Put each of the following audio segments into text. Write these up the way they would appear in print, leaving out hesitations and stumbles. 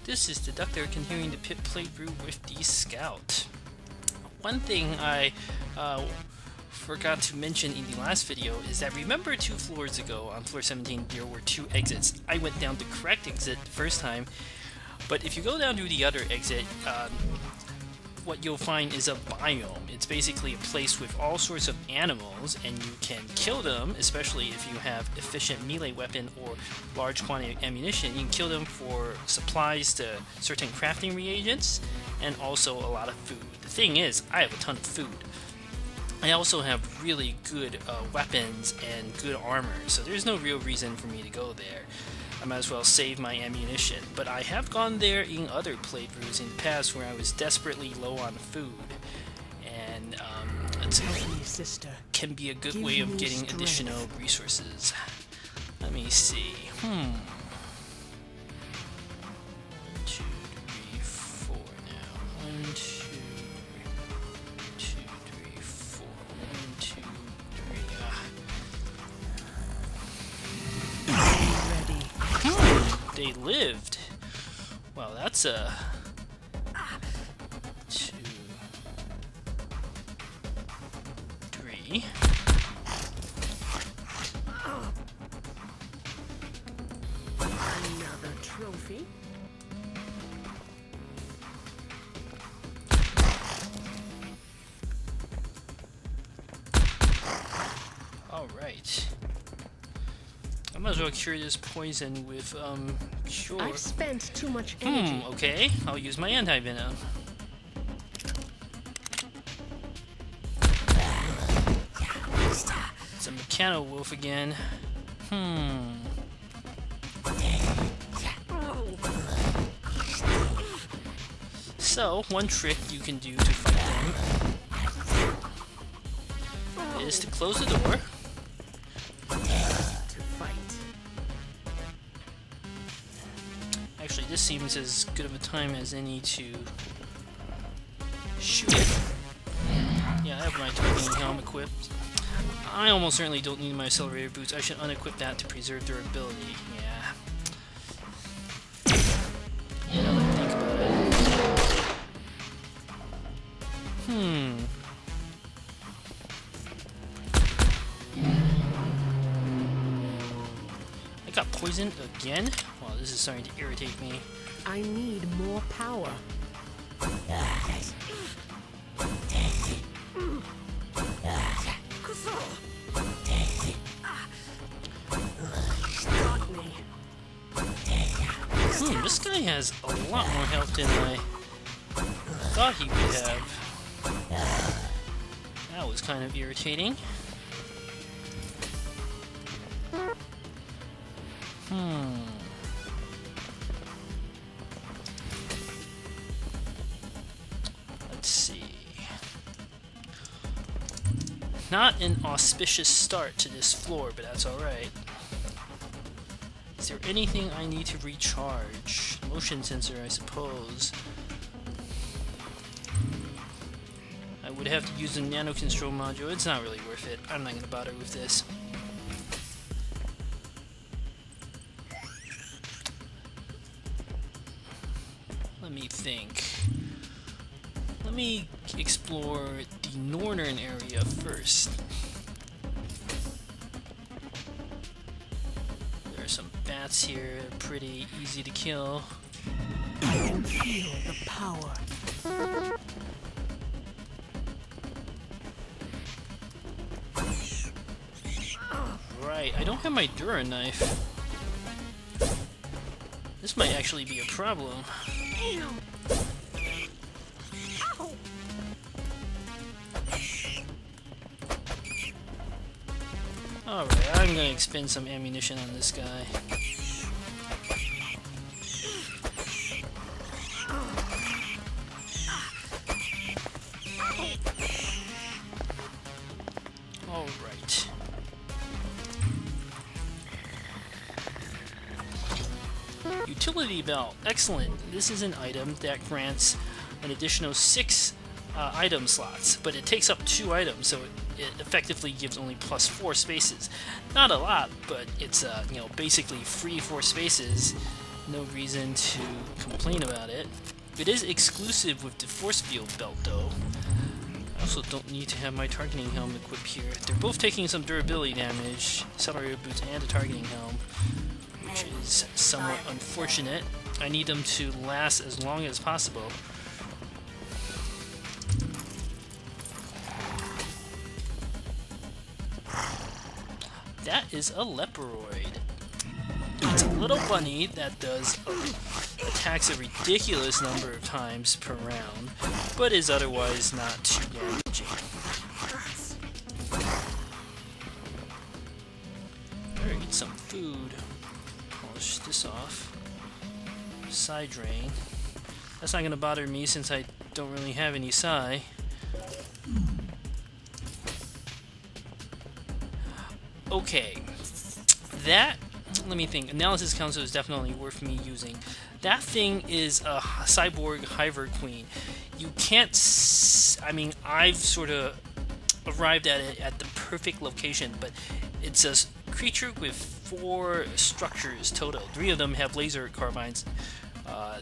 This is Deducter continuing the pit playthrough with the Scout. One thing I forgot to mention in the last video is that remember 2 floors ago on floor 17 there were 2 exits. I went down the correct exit the first time, but if you go down to the other exit, what you'll find is a biome. It's basically a place with all sorts of animals, and you can kill them, especially if you have efficient melee weapon or large quantity of ammunition. You can kill them for supplies to certain crafting reagents, and also a lot of food. The thing is, I have a ton of food. I also have really good weapons and good armor, so there's no real reason for me to go there. I might as well save my ammunition, but I have gone there in other playthroughs in the past where I was desperately low on food, and can be a good way of getting additional resources. Let me see. 1, 2, 3, 4 now. 1, 2, 2, 3, 4. 1, 2, 3. They lived. Well, that's a 2, 3. Another trophy. All right. I might as well cure this poison with, sure. I've spent too much energy. Okay. I'll use my anti-venom. It's a Mechano Wolf again. So, one trick you can do to fight them is to close the door. Actually, this seems as good of a time as any to shoot it. Yeah, I have my targeting helm equipped. I almost certainly don't need my accelerator boots. I should unequip that to preserve durability. Yeah. Now that I think about it. I got poisoned again? Wow, this is starting to irritate me. I need more power. Got me. This guy has a lot more health than I thought he would have. That was kind of irritating. Let's see. Not an auspicious start to this floor, but that's alright. Is there anything I need to recharge? Motion sensor, I suppose. I would have to use the nano control module. It's not really worth it. I'm not going to bother with this. Let me think. Let me explore the northern area first. There are some bats here, pretty easy to kill. I can feel the power. Right, I don't have my Dura knife. This might actually be a problem. Alright, I'm gonna expend some ammunition on this guy. Alright. Utility belt. Excellent. This is an item that grants an additional 6 item slots, but it takes up 2 items, so it effectively gives only +4 spaces. Not a lot, but it's basically free 4 spaces No reason to complain about it. It is exclusive with the force field belt though. I also don't need to have my targeting helm equipped here. They're both taking some durability damage, accelerator boots and a targeting helm, which is somewhat unfortunate. I need them to last as long as possible. That is a leperoid. It's a little bunny that does attacks a ridiculous number of times per round, but is otherwise not too damaging. Better eat some food. Polish this off. Psi drain. That's not going to bother me since I don't really have any psi. Okay. That, let me think. Analysis Council is definitely worth me using. That thing is a cyborg Hiver Queen. You can't. I mean, I've sort of arrived at it at the perfect location, but it's a creature with 4 structures total. 3 of them have laser carbines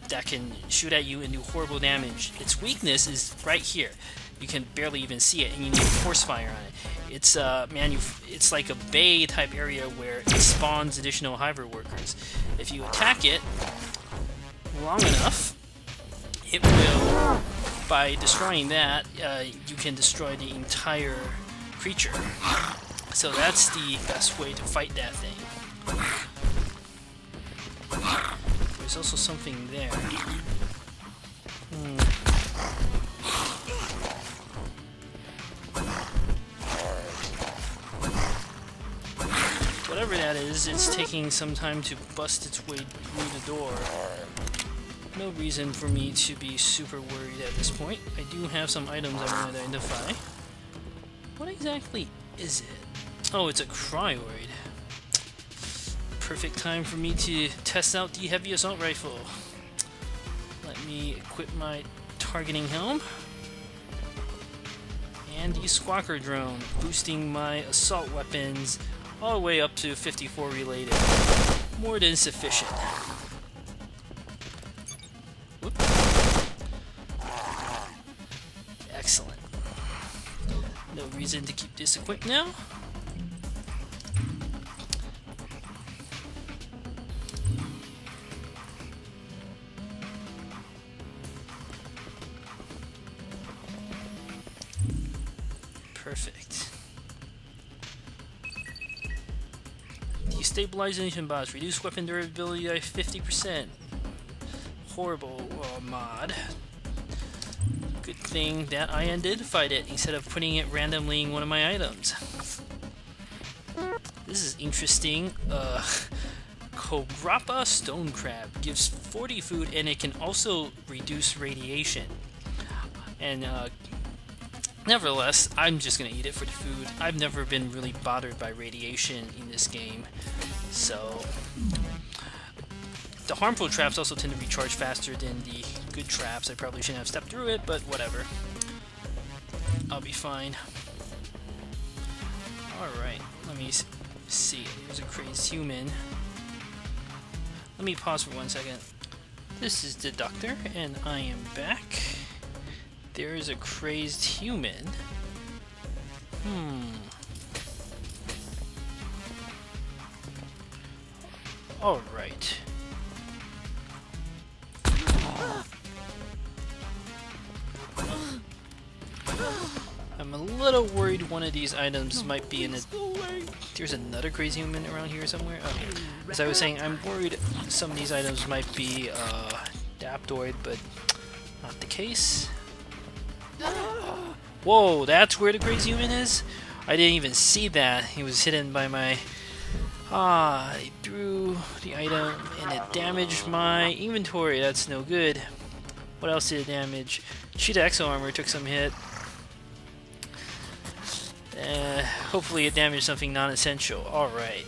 that can shoot at you and do horrible damage. Its weakness is right here. You can barely even see it, and you need force fire on it. It's it's like a bay type area where it spawns additional Hiver workers. If you attack it long enough, it will. By destroying that, you can destroy the entire creature. So that's the best way to fight that thing. There's also something there. Whatever that is, it's taking some time to bust its way through the door. No reason for me to be super worried at this point. I do have some items I want to identify. What exactly is it? Oh, it's a cryoid. Perfect time for me to test out the heavy assault rifle. Let me equip my targeting helm. And the squawker drone, boosting my assault weapons all the way up to 54 related. More than sufficient. Whoop. Excellent. No reason to keep this equipped now. Perfect. Destabilization bots. Reduce weapon durability by 50%. Horrible mod. Good thing that I identified it instead of putting it randomly in one of my items. This is interesting. Kograppa Stone Crab gives 40 food and it can also reduce radiation. And nevertheless, I'm just gonna eat it for the food. I've never been really bothered by radiation in this game, so the harmful traps also tend to recharge faster than the good traps. I probably shouldn't have stepped through it, but whatever. I'll be fine. Alright, let me see. There's a crazed human. Let me pause for 1 second. This is Deducter, and I am back. There is a crazed human. Alright. I'm a little worried one of these items might be in a... There's another crazy human around here somewhere? Okay. As I was saying, I'm worried some of these items might be Daptoid, but not the case. Whoa, that's where the crazy human is? I didn't even see that. He was hidden by my... I threw the item and it damaged my inventory. That's no good. What else did it damage? Cheetah Exo Armor took some hit. Hopefully it damaged something non-essential. Alright.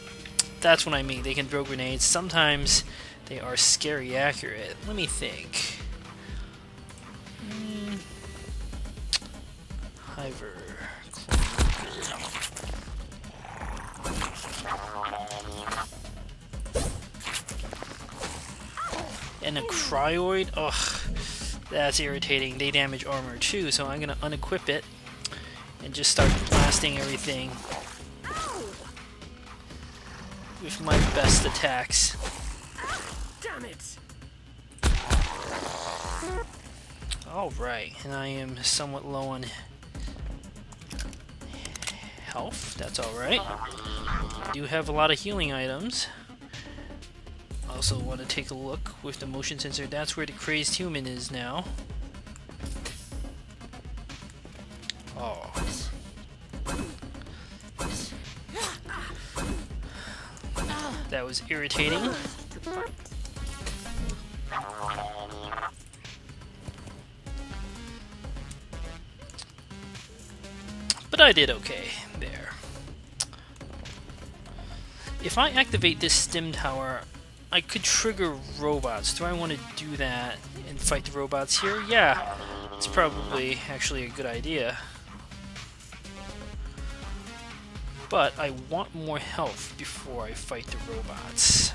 That's what I mean. They can throw grenades. Sometimes they are scary accurate. Let me think. Hiver. And a cryoid? Ugh, that's irritating. They damage armor too, so I'm gonna unequip it and just start blasting everything with my best attacks. Damn it! Alright, and I am somewhat low on health. That's alright. I do have a lot of healing items. Also want to take a look with the motion sensor. That's where the crazed human is now. Oh. That was irritating. But I did okay there. If I activate this stim tower, I could trigger robots. Do I want to do that and fight the robots here? Yeah, it's probably actually a good idea. But I want more health before I fight the robots.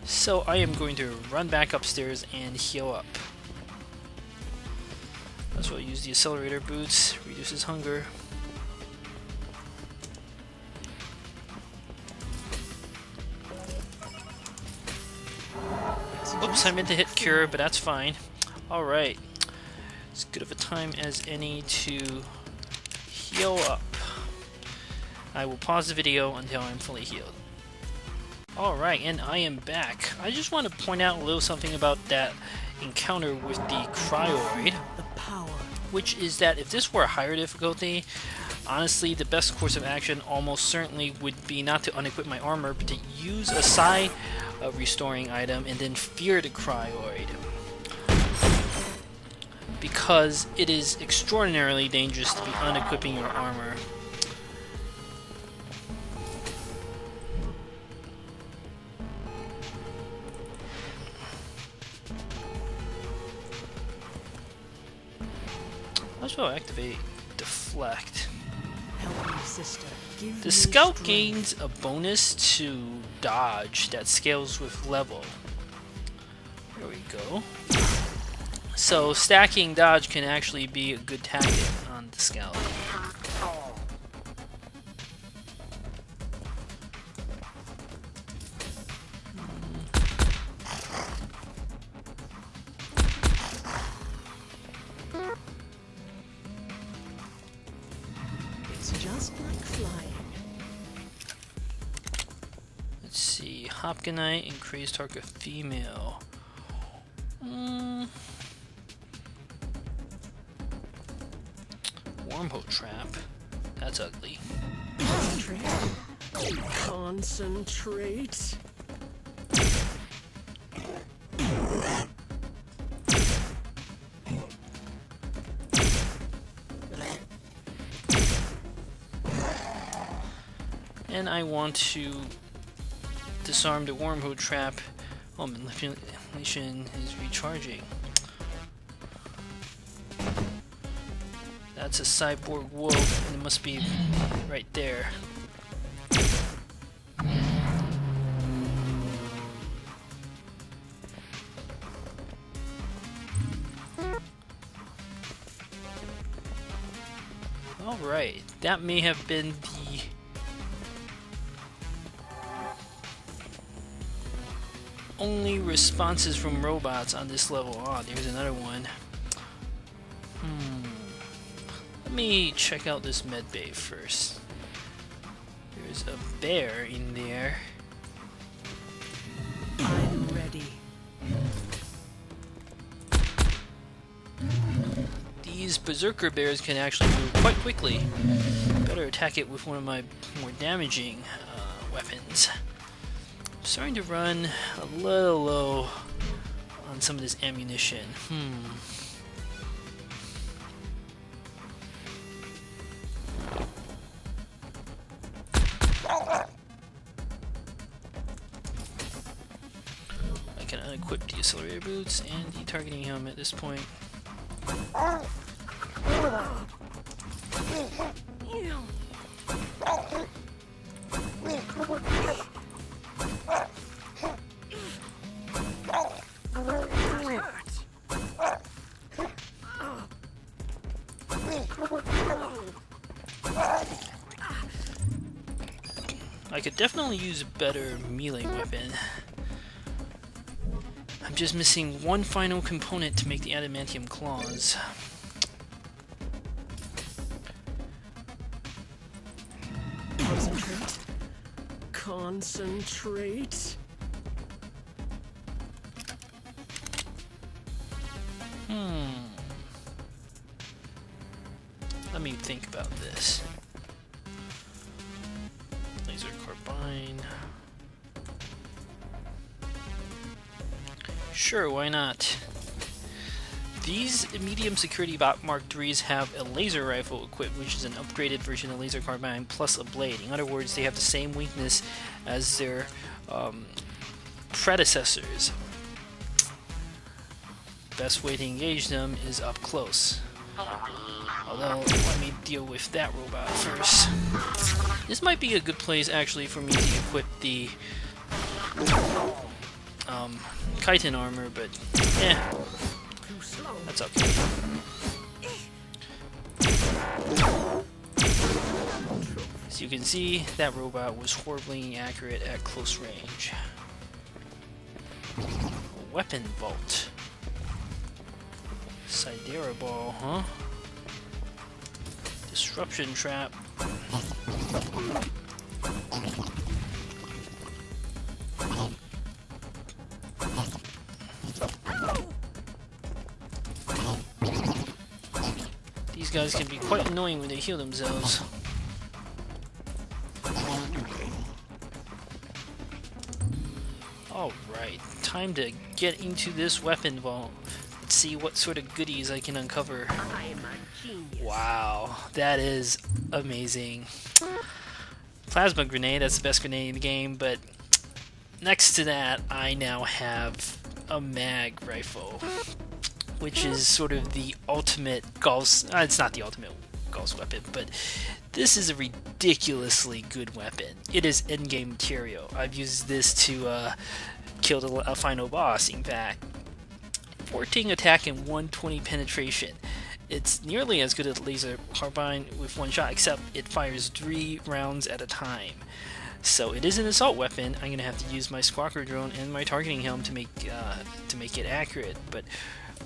So I am going to run back upstairs and heal up. That's why I use the accelerator boots, reduces hunger. Oops, I meant to hit cure, but that's fine. Alright. As good of a time as any to heal up. I will pause the video until I'm fully healed. Alright, and I am back. I just want to point out a little something about that encounter with the cryoid, The power. which is that if this were a higher difficulty, honestly, the best course of action almost certainly would be not to unequip my armor, but to use a psi restoring item and then fear the cryoid. Because it is extraordinarily dangerous to be unequipping your armor. Let's go activate Deflect. Help me, sister. Give The me scout strength. gains a bonus to dodge that scales with level. There we go. So stacking dodge can actually be a good tactic on the scout. It's just like flying. Let's see, Hopkinite and Crazed Tarka female. Wormhole trap. That's ugly. Concentrate. Concentrate. And I want to disarm the wormhole trap. Oh, manipulation is recharging. That's a cyborg wolf, and it must be right there. Alright, that may have been the only responses from robots on this level. Oh, there's another one. Let me check out this med bay first. There's a bear in there. I'm ready. These berserker bears can actually move quite quickly. Better attack it with one of my more damaging weapons. I'm starting to run a little low on some of this ammunition. I can unequip the accelerator boots and the targeting helmet at this point. could definitely use a better melee weapon. I'm just missing one final component to make the adamantium claws. Concentrate. Concentrate. Let me think about this. Laser carbine. Sure, why not? These medium security bot Mark IIIs have a laser rifle equipped, which is an upgraded version of laser carbine plus a blade. In other words, they have the same weakness as their predecessors. Best way to engage them is up close. Although, let me deal with that robot first. This might be a good place, actually, for me to equip the chitin armor, but that's okay. As you can see, that robot was horribly inaccurate at close range. Weapon vault. Sidera ball, huh? Disruption trap. These guys can be quite annoying when they heal themselves. Alright, time to get into this weapon vault. Let's see what sort of goodies I can uncover. Wow, that is amazing. Plasma grenade, that's the best grenade in the game, but next to that, I now have a mag rifle, which is sort of the ultimate Gauss. It's not the ultimate Gauss weapon, but this is a ridiculously good weapon. It is endgame material. I've used this to kill a final boss, in fact. 14 attack and 120 penetration. It's nearly as good as laser carbine with one shot, except it fires 3 rounds at a time. So it is an assault weapon. I'm gonna have to use my squawker drone and my targeting helm to make it accurate. But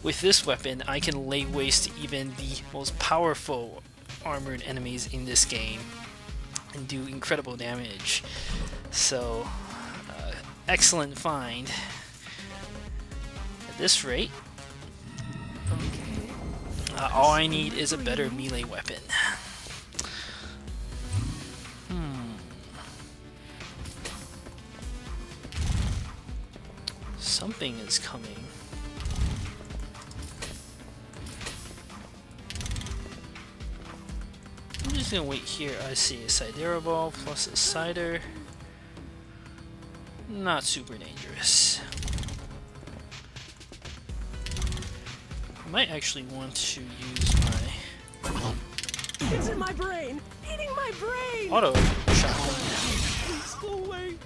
with this weapon, I can lay waste to even the most powerful armored enemies in this game and do incredible damage. So, excellent find. At this rate, all I need is a better melee weapon. Something is coming. I'm just gonna wait here. I see a Sidera ball plus a cider. Not super dangerous. I might actually want to use my It's in my brain! Eating my brain! auto shotgun. Please go away!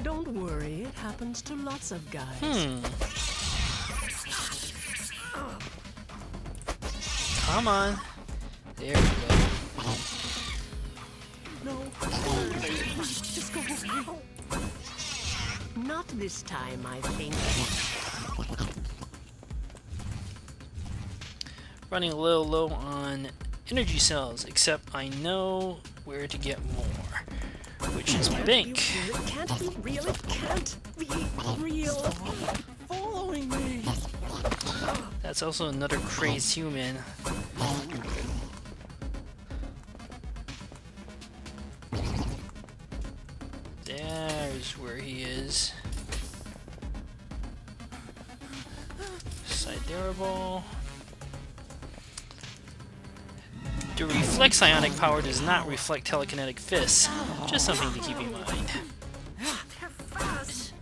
Don't worry, it happens to lots of guys. Come on. There we go. No. Just go away. Not this time, I think. Running a little low on energy cells, except I know where to get more, which is my bank. It can't be real. It can't be real. Following me. That's also another crazed human. There's where he is. Sidera ball. The reflex ionic power does not reflect telekinetic fists. Just something to keep in mind. They're fast.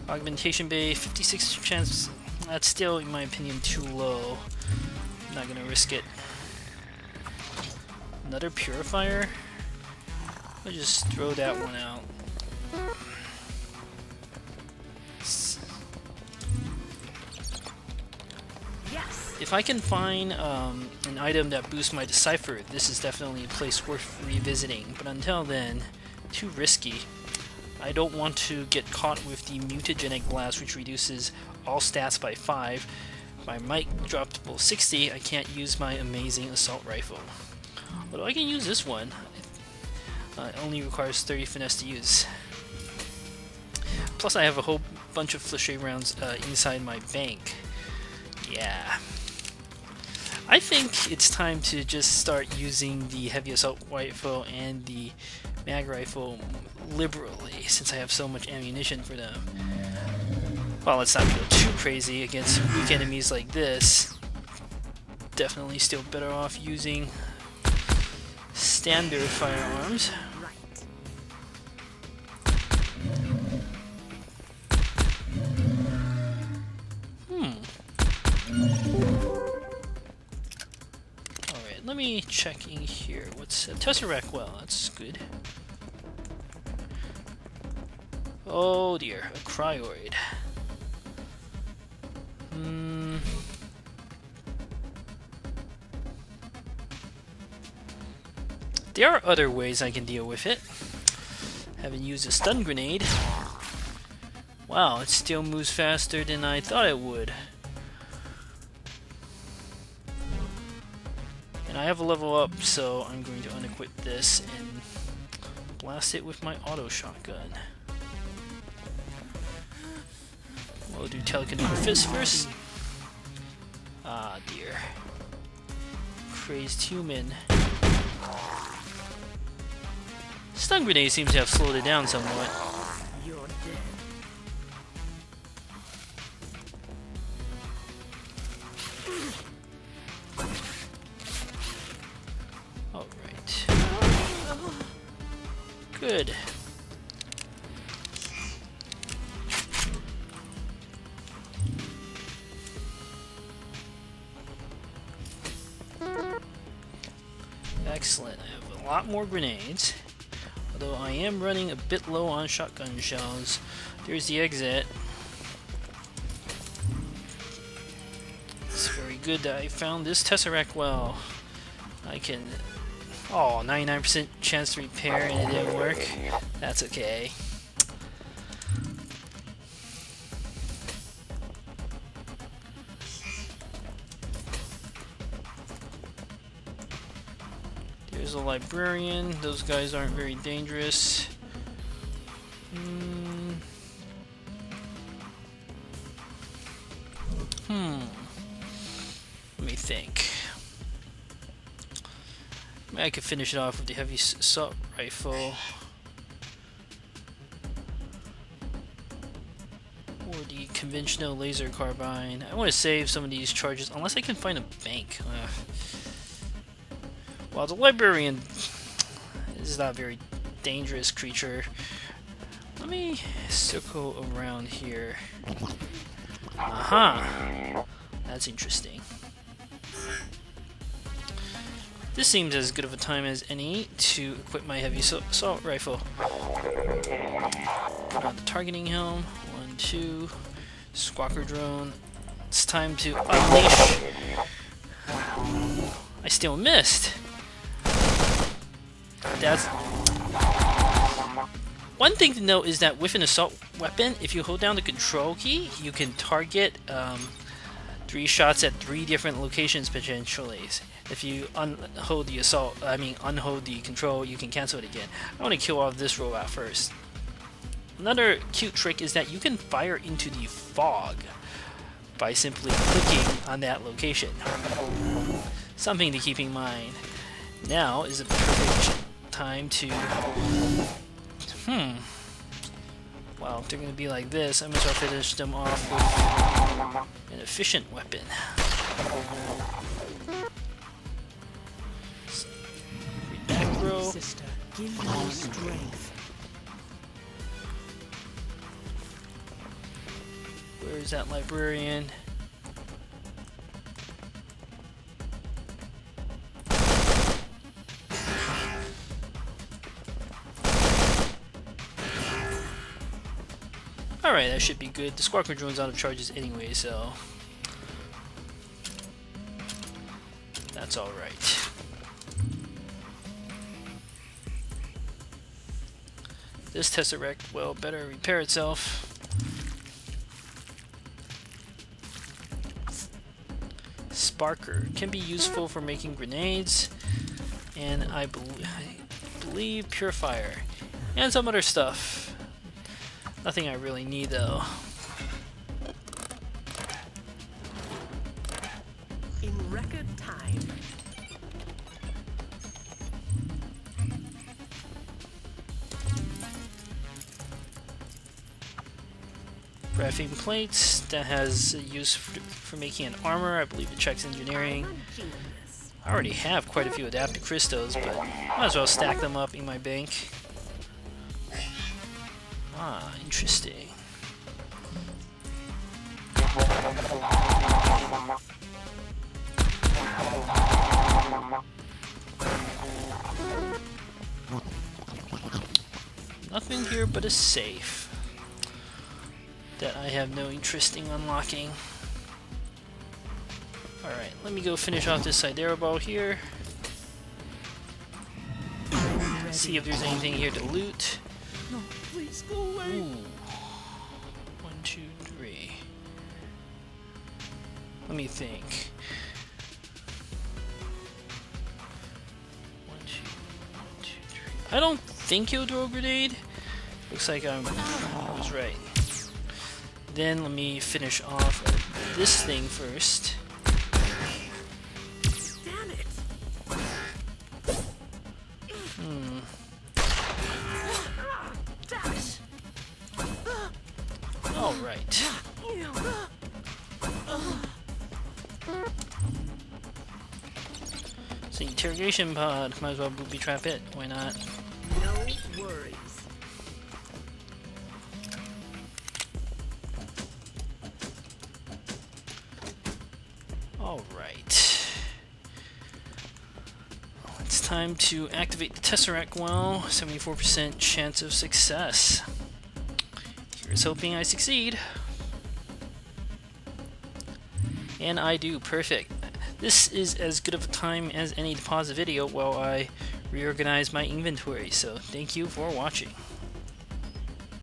Augmentation Bay, 56 chance. That's still, in my opinion, too low. I'm not gonna risk it. Another purifier? I'll just throw that one out. If I can find an item that boosts my Decipher, this is definitely a place worth revisiting. But until then, too risky. I don't want to get caught with the Mutagenic Blast, which reduces all stats by 5. If my might drops below 60, I can't use my amazing Assault Rifle. Although I can use this one. It only requires 30 finesse to use. Plus I have a whole bunch of Flechet rounds inside my bank. Yeah. I think it's time to just start using the Heavy Assault Rifle and the Mag Rifle liberally, since I have so much ammunition for them. Well, let's not go too crazy against weak enemies like this. Definitely still better off using standard firearms. Alright, let me check in here. What's a Tesseract? Well, that's good. Oh dear, a cryoid. There are other ways I can deal with it. Haven't used a stun grenade. Wow, it still moves faster than I thought it would. And I have a level up, so I'm going to unequip this and blast it with my auto shotgun. We'll do telekinetic fist first. Ah dear. Crazed human. Stun grenade seems to have slowed it down somewhat. You're dead. Alright. Good. Excellent. I have a lot more grenades. Although I am running a bit low on shotgun shells. There's the exit. It's very good that I found this Tesseract well. I can... Oh, 99% chance to repair and it didn't work. That's okay. There's a librarian. Those guys aren't very dangerous. Let me think. Maybe I could finish it off with the heavy assault rifle. Or the conventional laser carbine. I want to save some of these charges unless I can find a bank. While the librarian is not a very dangerous creature, let me circle around here. Aha! That's interesting. This seems as good of a time as any to equip my heavy assault rifle. Put on the targeting helm. 1, 2. Squawker drone. It's time to unleash. I still missed. That's... One thing to note is that with an assault weapon, if you hold down the control key, you can target 3 shots at 3 different locations potentially. If you unhold the control, you can cancel it again. I want to kill off this robot first. Another cute trick is that you can fire into the fog by simply clicking on that location. Something to keep in mind. Now is a perfect time to... Well, if they're going to be like this, I might as well finish them off with an efficient weapon. Back throw. Sister, give me strength. Where's that librarian? Alright, that should be good. The squawker drone's out of charges anyway, so that's alright. This Tesseract, well, better repair itself. Sparker can be useful for making grenades, and I believe Purifier, and some other stuff. Nothing I really need though. In record time. Graphene plates, that has use for making an armor. I believe it checks engineering. I already have quite a few adaptive crystals, but might as well stack them up in my bank. Ah, interesting. Nothing here but a safe that I have no interest in unlocking. Alright, let me go finish off this Sidera ball here. See if there's anything here to loot. No, please go away. Ooh. 1, 2, 3. Let me think. 1, 2, 3. I don't think he'll throw a grenade. Looks like I was right. Then let me finish off this thing first. Damn it. Dash. All right. So interrogation pod, might as well booby trap it. Why not? No worries. All right. It's time to activate the Tesseract well. 74% chance of success. Here's hoping I succeed. And I do. Perfect. This is as good of a time as any to pause the video while I reorganize my inventory. So thank you for watching.